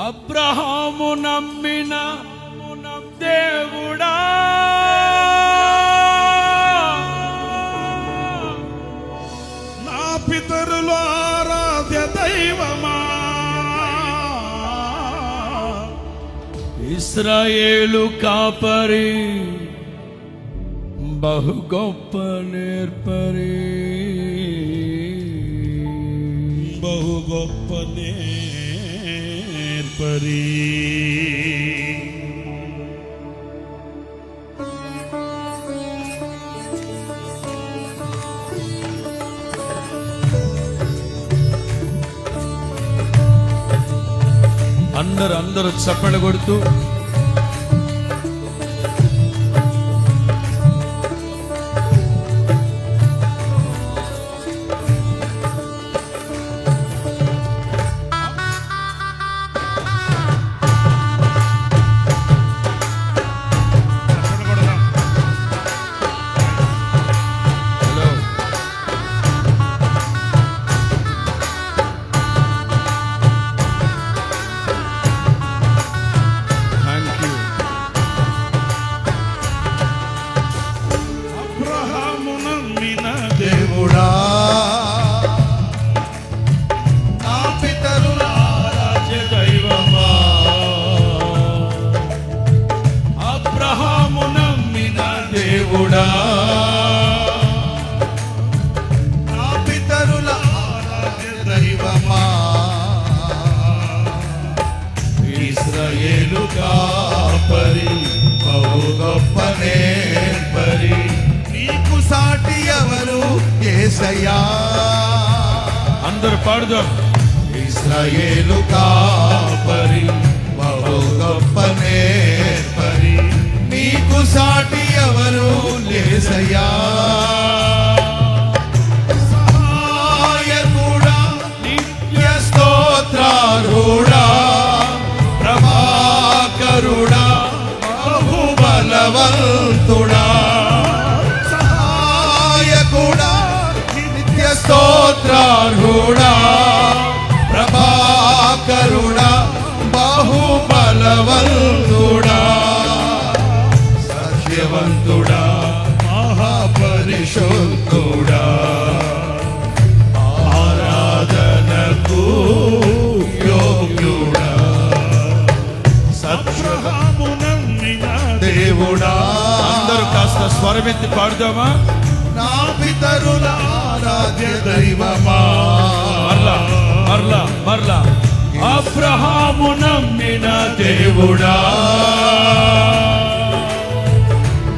అబ్రహాము నమ్మిన దేవుడా, నా పితరుల ఆరాధ్య దైవమా, ఇశ్రాయేలు కాపరి, బహు గొప్ప నేర్పరి, బహు గొప్ప నేర్పరి. అందరూ చప్పట్లు కొడుతూ నా పితరుల ఆరాధ్య దైవమా, ఇశ్రాయేలు కాపరి, బహు గొప్ప నేర్పరి, నీకు సాటి ఎవరు యేసయ్యా. అందరూ పాడుదాం. ఇశ్రాయేలు కాపరి, బహు గొప్ప నేర్పరి, నీకు సాటి ఎవరు యేసయ్యా. సహాయకుడా, నిత్య స్తోత్రార్హుడా, ప్రభాకరుడా, బహుబలవంతుడా, సహాయకుడా, నిత్య స్తోత్రార్హుడా, ప్రభాకరుడా, బహుబలవంతుడా, సత్యవంతుడా, మహాపరిశుద్ధుడా, ఆరాధనకు యోగ్యుడా, సత్యము నమ్మిన దేవుడా. అందరూ కాస్త స్వరమెత్తి పాడుదామా. నా పితరుల ఆరాధ్య దైవమా, మరలా అబ్రహాము నమ్మిన దేవుడా,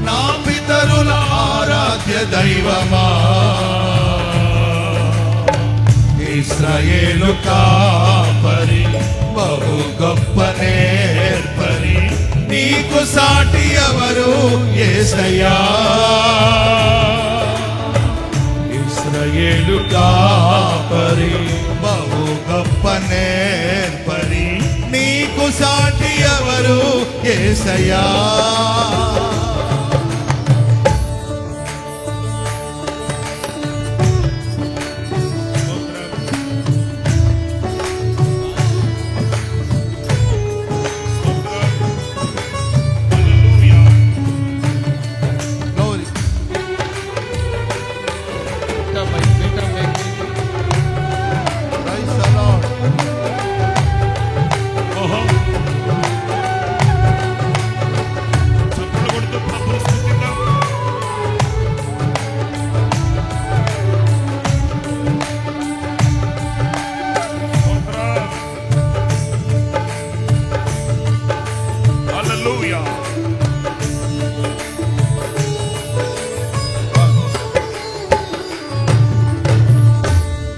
నా పితరుల ఆరాధ్య దైవమా, ఇశ్రాయేలు కాపరి, బహు గొప్ప నేర్పరి, నీకు సాటి ఎవరు యేసయ్యా. ఇశ్రాయేలు కాపరి, బహు గొప్ప నేర్పరి, నీకు సాటి ఎవరు యేసయ్యా.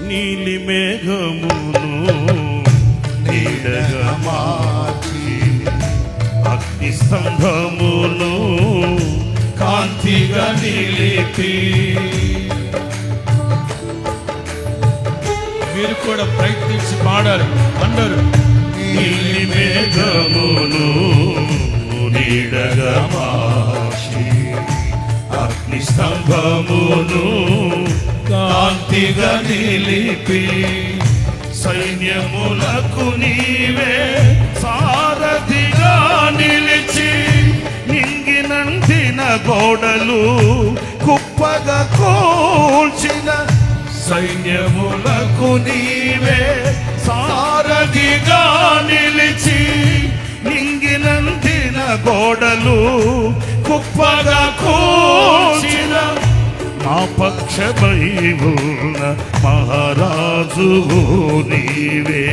నీలి మేఘమును నీడగా మార్చి, అగ్ని స్తంభమును కాంతిగా నిలిపి. మీరు కూడా ప్రయత్నించి పాడాలి అందరూ. నీలి మేఘమును నీడగా మార్చి, అగ్ని స్తంభమును కాంతిగా నిలిపి, సైన్యములకు నీవే సారథిగా నిలిచి నింగినంటిన గోడలు కుప్పగా కూల్చిన సైన్యములకు నీవే సారథిగా నిలిచి నింగినంటిన గోడలు కుప్పగా కూల్చిన నా పక్షమై ఉన్న మహారాజు నీవే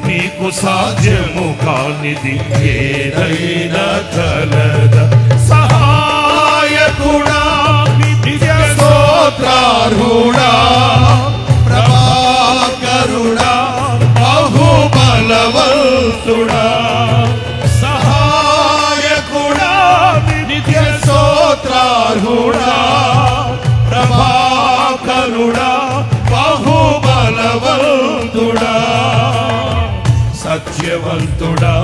నీకు సాధ్యము కానిది ఏదైనా కలద సహాయకుడా నిత్య స్తోత్రార్హుడా ప్రభాకరుడా బహుబలవంతుడా సహాయకుడా నిత్య స్తోత్రార్హుడా ప్రభాకరుడా బహుబలవంతుడా సత్యవంతుడా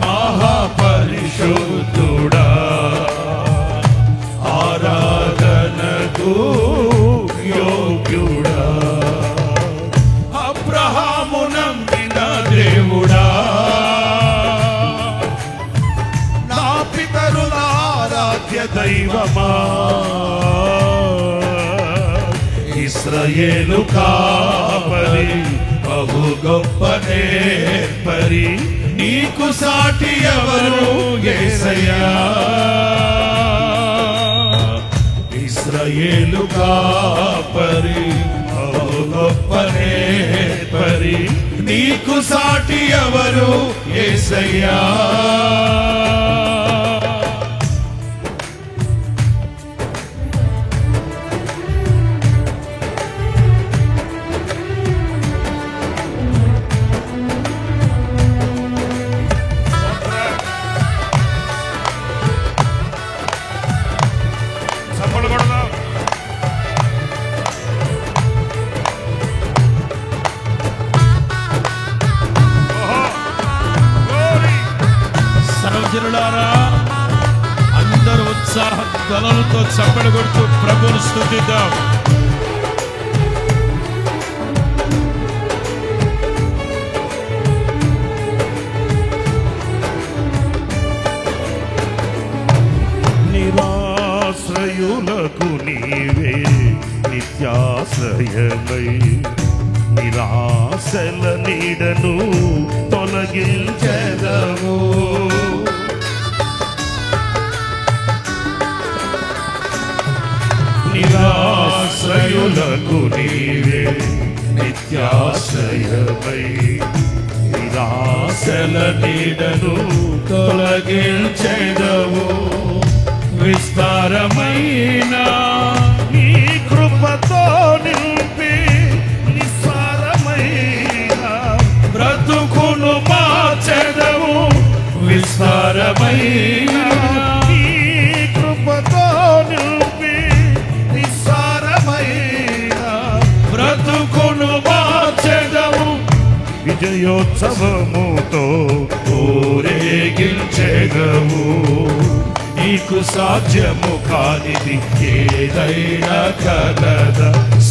మహాపరిశుద్ధుడా ఆరాధనకు యోగ్యుడా అబ్రహాము నమ్మిన దేవుడా నా పితరుల ఆరాధ్య దైవమా ఇశ్రాయేలు కాపరి బహు గొప్ప నేర్పరి నీకు సాటి ఎవరు యేసయ్యా ఇశ్రాయేలు కాపరి బహు గొప్ప నేర్పరి నీకు సాటి ఎవరు యేసయ్యా సర్వజనులారా అందరూ ఉత్సాహ ధ్వనులతో చప్పట్లు కొడుతూ ప్రభువును స్తుతిద్దాం. నిరాశ్రయులకు నీవే నిత్యాశ్రయమై నిరాశల నీడను తొలగించెదవు నిరాశ్రయులకు నీవే నిత్యాశ్రయమై నిరాశల నీడను తొలగించెదవు విస్తారమైన నీ కృపతో నింపి నిస్సారమైన బ్రతుకును మార్చెదవు విస్తారమైన నీ కృపతో నింపి నిస్సారమైన బ్రతుకును మార్చెదవు విజయోత్సవముతో ఊరేగించెదవు నీకు సాధ్యము కానిది ఏదైనా కలద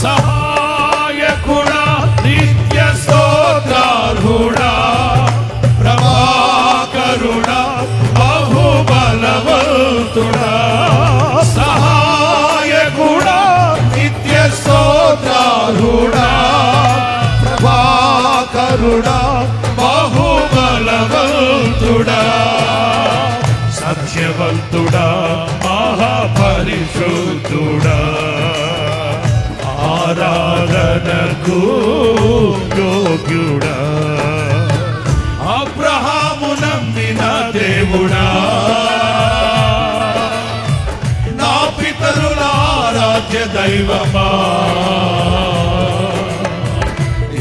సహాయకుడా నిత్య స్తోత్రార్హుడా ప్రభాకరుడా బహుబలవంతుడా సహాయకుడా నిత్య స్తోత్రార్హుడా ప్రభాకరుడా బహుబలవంతుడా సత్యవంతుడా మహాపరిశుద్ధుడా ఆరాధనకు యోగ్యుడా అబ్రహాము నమ్మిన దేవుడా నా పితరుల ఆరాధ్య దైవమా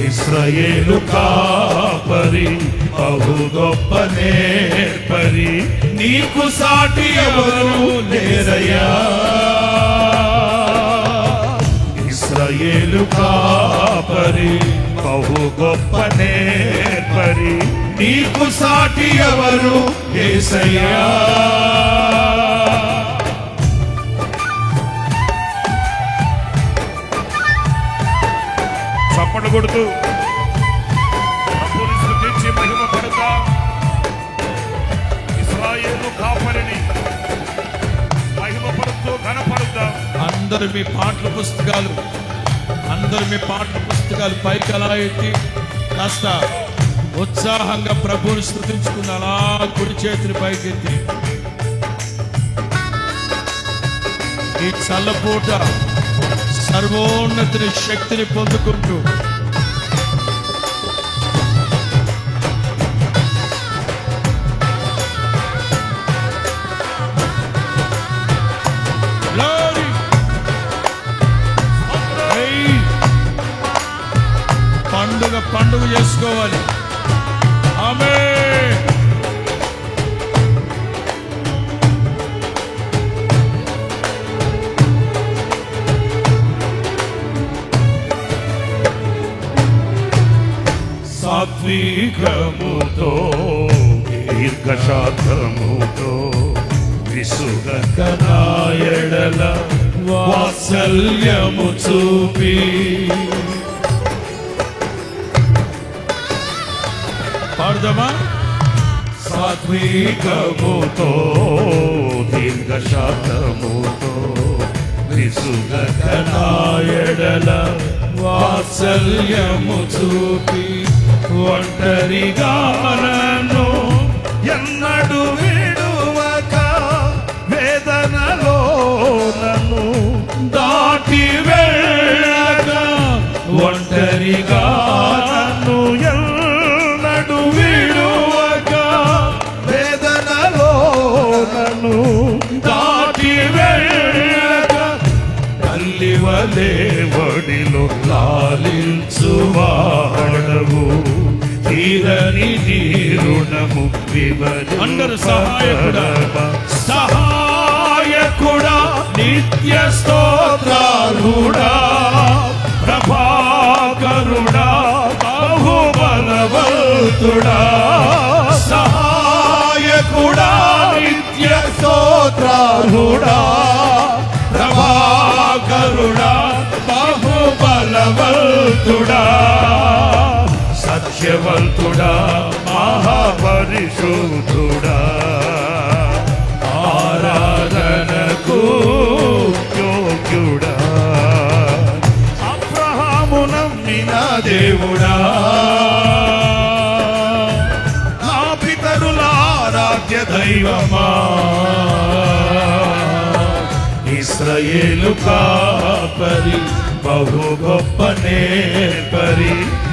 ఇశ్రాయేలు కాపరి బహు గొప్ప నేర్పరి నీకు సాటి ఎవరు లేరయ్యా ఇశ్రాయేలు కాపరి బహు గొప్ప నేర్పరి నీకు సాటి ఎవరు యేసయ్యా చప్పట్లు కొడుతూ కాపరిని మహిమపడుతూ ఘనపడుద్దాం. అందరు మీ పాటల పుస్తకాలు పైకి అలా ఎత్తి కాస్త ఉత్సాహంగా ప్రభువుని స్తుతించుకుని అలా కుడి చేతిని పైకెత్తి ఈ చల్లపూట సర్వోన్నతిని శక్తిని పొందుకుంటూ పండుగ చేసుకోవాలి. ఆమేన్. సాత్వికముతో దీర్ఘశాంతముతో విసుగక నా ఎడల వాత్సల్యము చూపి పాడదామా? సాత్వికముతో దీర్ఘశాంతముతో విసుగక నా ఎడల వాత్సల్యము చూపి ఒంటరిగా నన్ను ఎన్నడు విడువక వేదనలో నన్ను దాటి వెళ్ళక ఒంటరిగా నన్ను ఎన్నడు విడువక వేదనలో నన్ను దాటి వెళ్ళక తల్లివలే వడిలో లాలించువాడవు తీరని రుణము అందరూ సహాయకుడా నిత్య స్తోత్రాలుడా ప్రభాకరుడా బహుబలవంతుడా సహాయకుడా నిత్య స్తోత్రాలుడా ప్రభాకరుడా బహుబలవంతుడా సత్యవంతుడా మహాపరిశుద్ధుడా ఆరాధనకు యోగ్యుడా అబ్రహాము నమ్మిన దేవుడా నా పితరుల ఆరాధ్య దైవమా ఇశ్రాయేలు కాపరి బహు గొప్ప నేర్పరి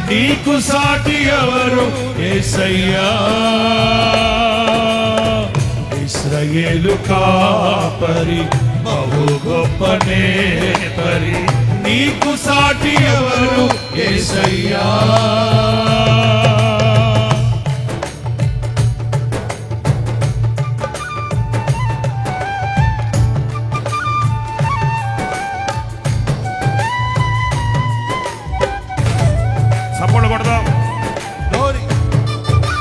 నీకు సాటి ఎవరు యేసయ్యా ఇశ్రాయేలు కాపరి బహు గొప్ప నేర్పరి నీకు సాటి ఎవరు యేసయ్యా సపోర్ట్ కొడదాం.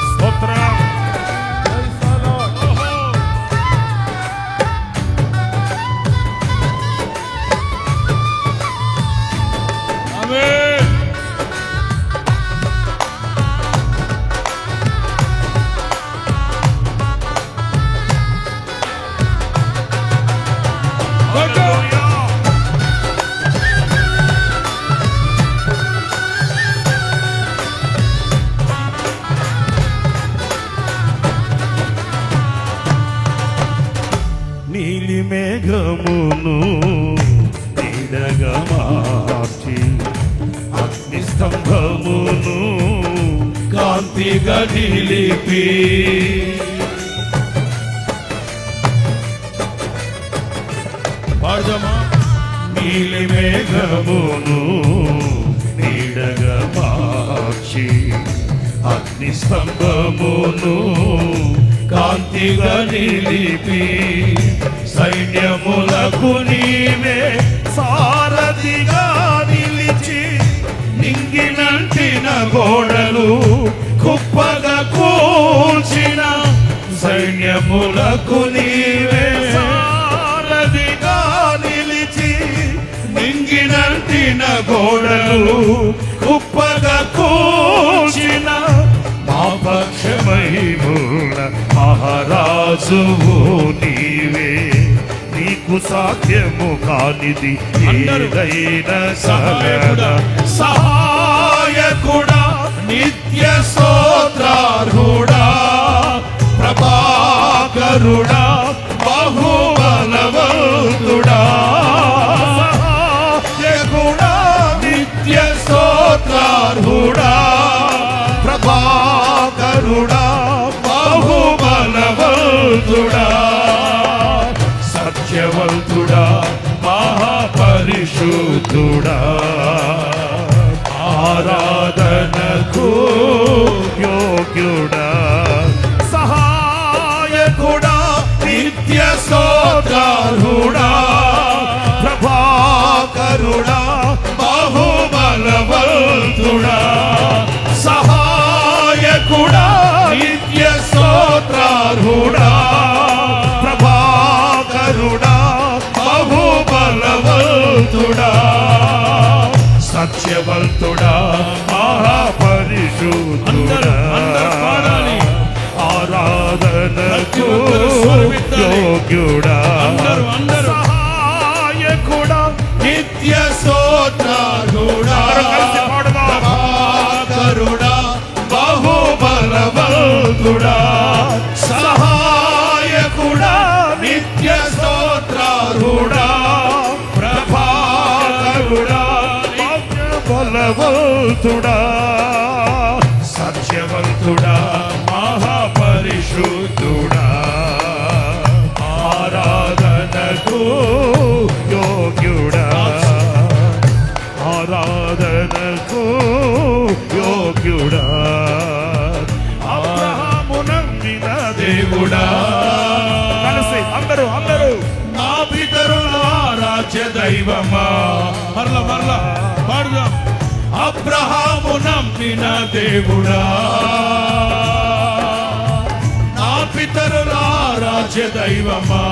స్తోత్రం. ఆమేన్. నీలి మేఘమును నీడగా మార్చి అగ్ని స్తంభమును కాంతిగా నిలిపి పాడదామా? నీలి మేఘమును నీడగా మార్చి అగ్ని స్తంభమును కాంతిగా నిలిపి సైన్యములకు నీవే సారథిగా నిలిచి నింగినంటిన గోడలు కుప్పగా కూల్చిన సైన్యములకు నీవే సారథిగా నిలిచి నింగినంటిన గోడలు కుప్పగా కూల్చిన మా పక్షమై మహారాజా రాజువు నీవే, నీకు సాధ్యము కానిది ఏదైనా సగడా. సహాయకుడా నిత్య స్తోత్రార్హుడా, ప్రభాకరుడా బహుబలవంతుడా. సహాయకుడా నిత్య స్తోత్రార్హుడా, ప్రభాకరుడా బహుబలవంతుడా. సత్యవంతుడా మహాపరిశుద్ధుడా, ఆరాధనకు యోగ్యుడా. సహాయకుడా నిత్య స్తోత్రార్హుడా, ప్రభాకరుడా బహుబలవంతుడా. సహాయకుడా నిత్య స్తోత్రార్హుడా, ప్రభాకరుడా బహుబలవంతుడా. సత్యవంతుడా మహాపరిశుద్ధుడా, ఆరాధనకు యోగ్యుడా. సహాయకుడా నిత్య స్తోత్రార్హుడా, ప్రభాకరుడా బహుబలవంతుడా. సహాయకుడా నిత్య స్తోత్రార్హుడా, ప్రభాకరుడా బలవంతుడా. సత్యవంతుడా మహాపరిశుద్ధుడా, ఆరాధనకు యోగ్యుడా. ఆరాధనకు యోగ్యుడా. అబ్రహాము నమ్మిన దేవుడా, కలిసి అందరూ నా పితరుల రాజ్య దైవమా. మరల పాడుదాం. అబ్రహాము నమ్మిన దేవుడా, నా పితరుల రాజ్య దైవమా.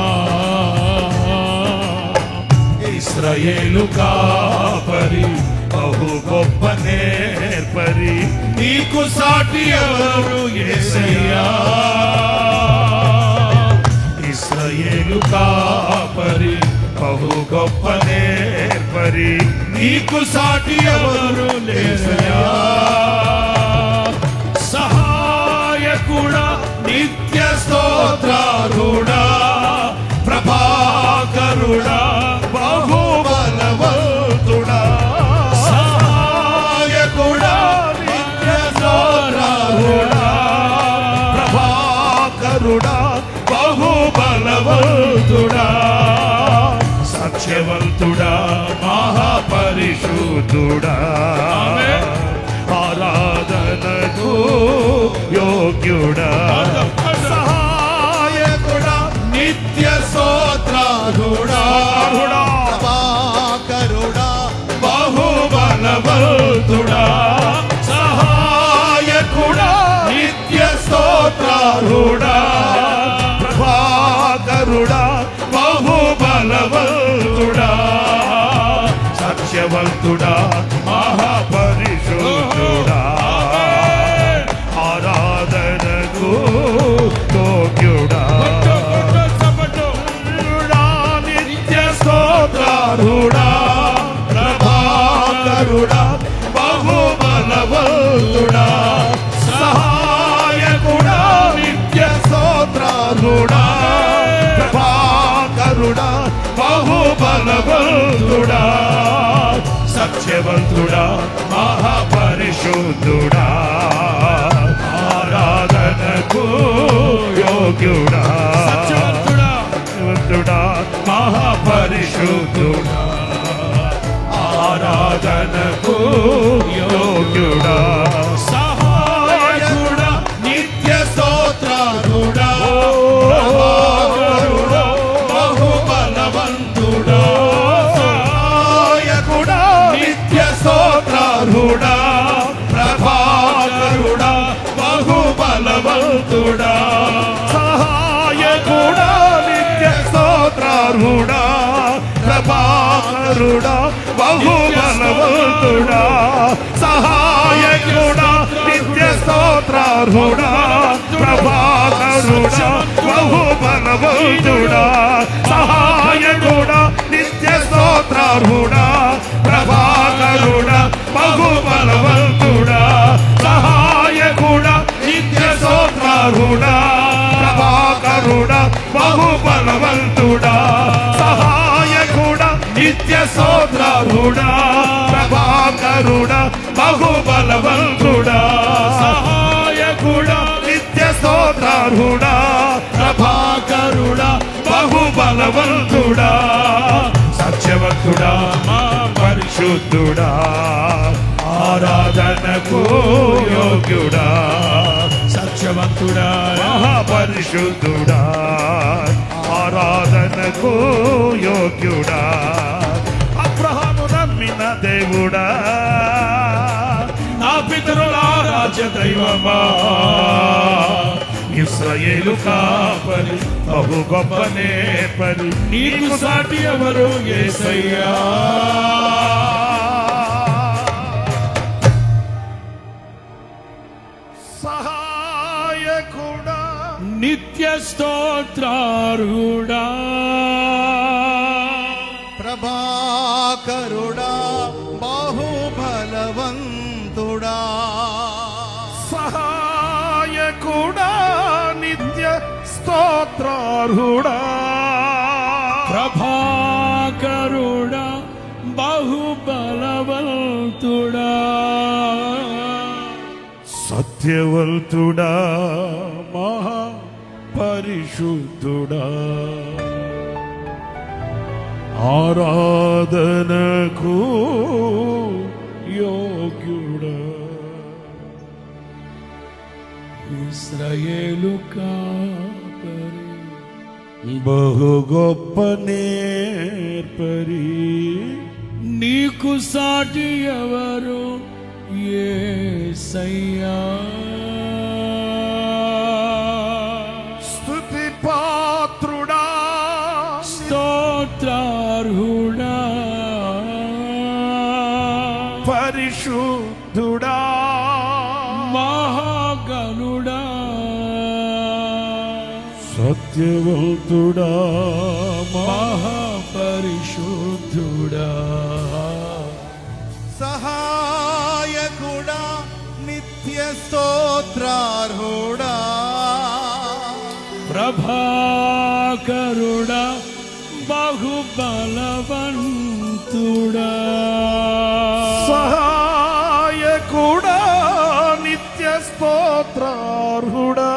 ఇశ్రాయేలు కాపరి బహు గొప్ప నేర్పరి, నీకు సాటి ఎవరు యేసయ్యా. ఇశ్రాయేలు కాపరి బహు గొప్ప నేర్పరి, నీకు సాటి ఎవరు లేరయ్యా. సహాయకుడా నిత్య స్తోత్రార్హుడా, ప్రభాకరుడా బహుబలవంతుడా. సహాయకుడా నిత్య స్తోత్రార్హుడా, ప్రభాకరుడా బహుబలవంతుడా. సత్యవంతుడా మహాపరిశుద్ధుడా, ఆరాధనకు యోగ్యుడా. సహాయకుడా నిత్య స్తోత్రార్హుడా, ప్రభాకరుడా బహుబలవంతుడా. సహాయకుడా నిత్య స్తోత్రార్హుడా, ప్రభాకరుడా బహుబలవంతుడా. సత్యవంతుడా మహాపరిశుద్ధుడా, ఆరాధనకు యోగ్యుడా. నిత్య స్తోత్రార్హుడా, ప్రభాకరుడా బహుబలవంతుడా. సహాయకుడా నిత్య స్తోత్రార్హుడా, ప్రభాకరుడా బహుబలవంతుడా. సత్యవంతుడా మహాపరిశుద్ధుడా, ఆరాధనకు యోగ్యుడా. సత్యవంతుడా మహాపరిశుద్ధుడా, ఆరాధనకు యోగ్యుడా. సహాయకుడా నిత్య స్తోత్రార్హుడా, ప్రభాకరుడా బహుబలవంతుడా. సహాయకుడా నిత్య స్తోత్రార్హుడా, ప్రభాకరుడా బహుబలవంతుడా. సహాయకుడా నిత్య స్తోత్రార్హుడా, ప్రభాకరుడా బహుబలవంతుడా. సహాయకుడా నిత్య స్తోత్రార్హుడా, ప్రభాకరుడా స్తోత్రారుడా బహుబలవంతుడా సహాయకుడా నిత్య స్తోత్రారుడా ప్రభాకరుడా బహుబలవంతుడా సహాయకుడా నిత్య స్తోత్రారుడా ప్రభాకరుడా బహుబలవంతుడా సహాయకుడా నిత్య స్తోత్రారుడా ప్రభాకరుడా బహుబలవంతుడా సహాయకుడా నిత్య స్తోత్రారుడా ప్రభాకరుడా బహుబలవంతుడా సత్యవంతుడా మా పరిశుద్ధుడా ఆరాధనకు యోగ్యుడా సత్యవంతుడా మహాపరిశుద్ధుడా ఆరాధనకు యోగ్యుడా అబ్రహాము నమ్మిన దేవుడా నా పితరుల రాజ్య దైవమా ఇశ్రాయేలు కాపరి బహు గొప్ప నేర్పరి నీకు సాటి ఎవరు యేసయ్యా సహాయకుడా నిత్య స్తోత్రారుడా ప్రభాకరుడా బాహుబలవంతుడా సహాయకుడా నిత్య స్తోత్రార్హుడా ప్రభాకరుడా బహుబలవంతుడా సత్యవంతుడా మహా పరిశుద్ధుడా ఆరాధనకు యోగ్యుడా ఇశ్రాయేలు కాపరి బహు గొప్ప నేర్పరి నీకు సాటి ఎవరు యేసయ్యా స్తుతి పాత్రుడా స్తోత్రార్హుడా పరిశుద్ధుడా మహాగణుడా సత్యవంతుడా మహాపరిశుద్ధుడా సహాయకుడా నిత్య స్తోత్రార్హుడా ప్రభాకరుడా బహుబలవంతుడా సహాయకుడా నిత్య స్తోత్రార్హుడా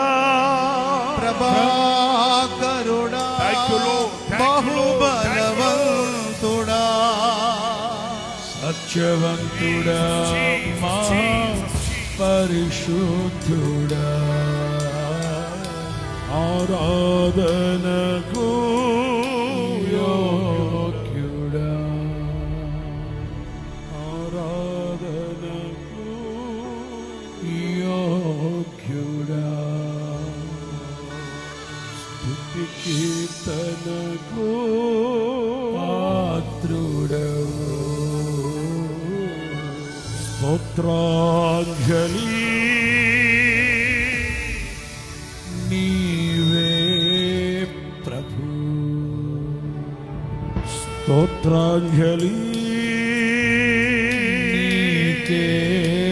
ప్రభాకరుడా Thank you, Lord. Thank you, Lord. బాహుబలవంతుడా సత్యవంతుడా Jesus, మా Jesus. పరిశుద్ధుడా ఆరాధనకు యోగ్యుడా ఆరాధనకు యోగ్యుడా స్తుతి కీర్తనకు పాత్రుడవు స్తోత్రాంజలి నీవే ప్రభు స్తోత్రాంజలి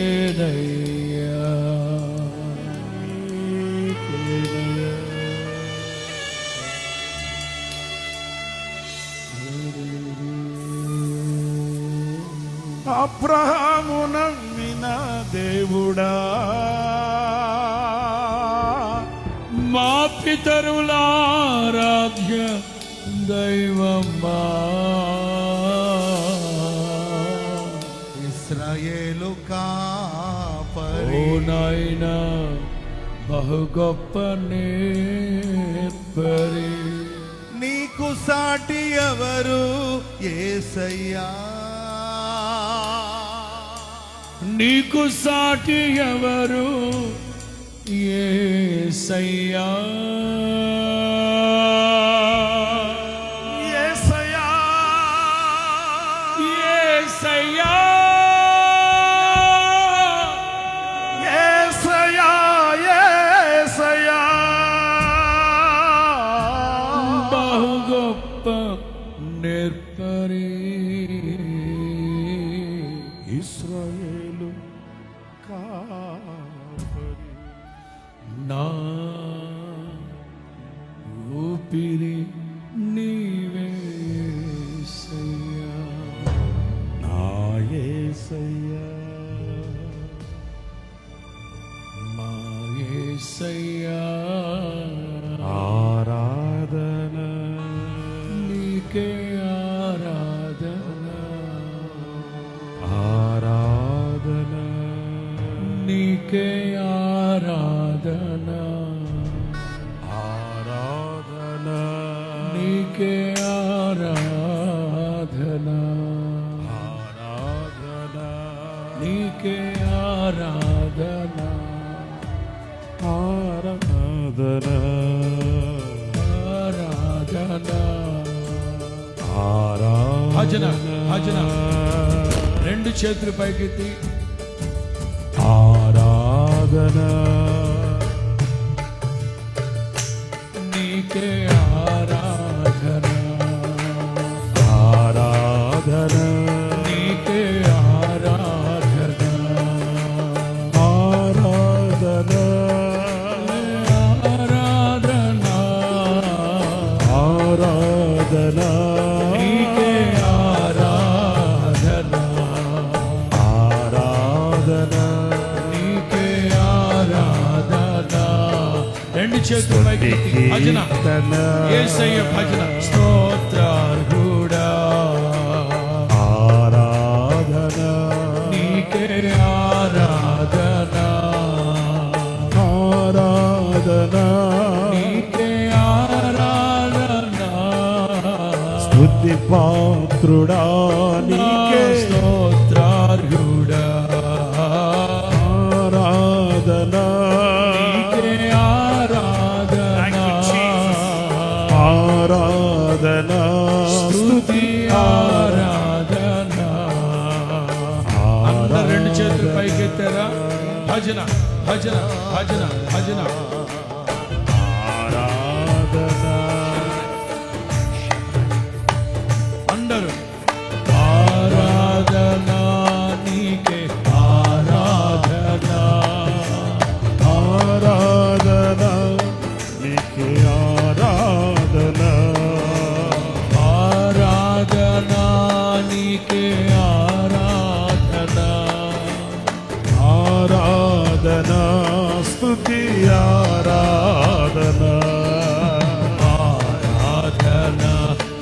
నీకేనయ్యా అబ్రహాము నమ్మిన దేవుడా మా పితరులారాధ్య దైవమా ఇశ్రాయేలు కాపరి ఓ నాయనా బహు గొప్ప నేర్పరి నీకు సాటి ఎవరు యేసయ్యా నీకు సాటి ఎవరు యేసయ్యా యేసయ్యా యేసయ్యా యేసయ్యా యేసయ్యా ఇశ్రాయేలు కాపరి. నా ఊపిరి నీవే యేసయ్యా, నా యేసయ్యా, మా యేసయ్యా, ఆరాధన నీకే ఆరాధన, ఆరాధన నీకే ఆరాధన, ఆరాధన నీకే ఆరాధన, ఆరాధన నీకే ఆరాధన, ఆరాధన ఆరాధన. భజన భజన, రెండు చేతులు పైకెత్తి ఆరాధన నీకే ఆరాధన, ఆరాధన నీకే ఆరాధన, ఆరాధన ఆరాధన, ఆరాధన నీకే ఆరాధన, ఆరాధన నీకే ఆరాధన. రెండు చేతులు పైకెత్తి భజన, యేసయ్య భజన. స్తోత్రార్హుడా, ఆరాధన నీకే ఆరాధన, ఆరాధన నీకే ఆరాధన, స్తుతి పాత్రుడా నీకే స్తోత్రార్హుడా, ఆరాధన నీకే ఆరాధన, ఆరాధన స్తుతి ఆరాధన. అందరు రెండు చేతులు పైకెత్తారా? భజన భజన భజన భజన. ఆరాధన అందరూ ఆరాధన నీకే ఆరాధన, ఆరాధన నీకే ఆరాధన, ఆరాధన నీకే ఆరాధన, ఆరాధన స్తుతి ఆరాధన, ఆరాధన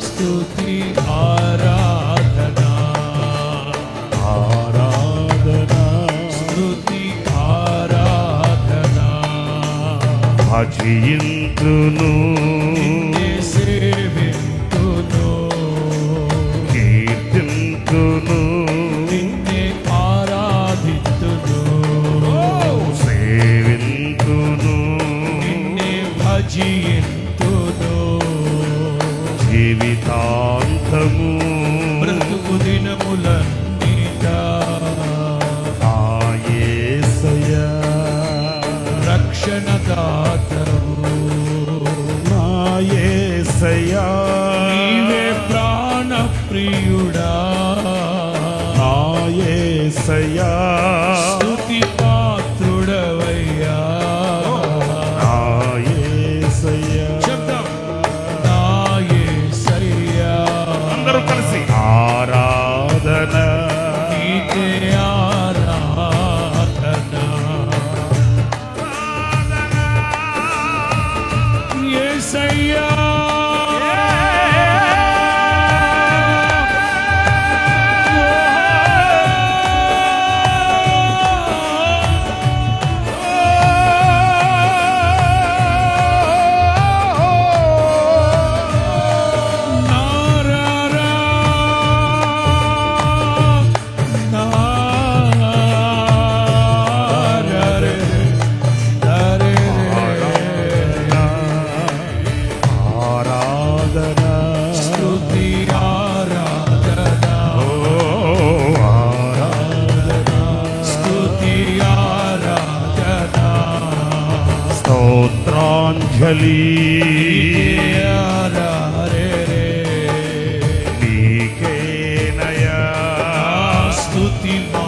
స్తుతి ఆరాధన, ఆరాధన స్తుతి ఆరాధన. భజింతును నిన్నే సేవింతును, కీర్తింతును నిన్నే ఆరాధితును, సేవింతును నిన్నే భజింతును. జీవితాంతము బ్రతుకు దినములన్నిట నా యేసయ్యా, రక్షణదాతవు నా యేసయ్యా, నీవే ప్రాణ ప్రియుడా, నా యేసయ్యా, స్తుతి పాత్రుడవయ్యా. నా యేసయ్యా, శబ్దం నా యేసయ్యా, అందరూ కలిసి ఆరాధన నీకే ఆరాధన, యేసయ్యా. ఆరాధన స్తుతి ఆరాధన, స్తుతి ఆరాధన, స్తోత్రాంజలి నీకే నీకేనయా, స్తుతి మా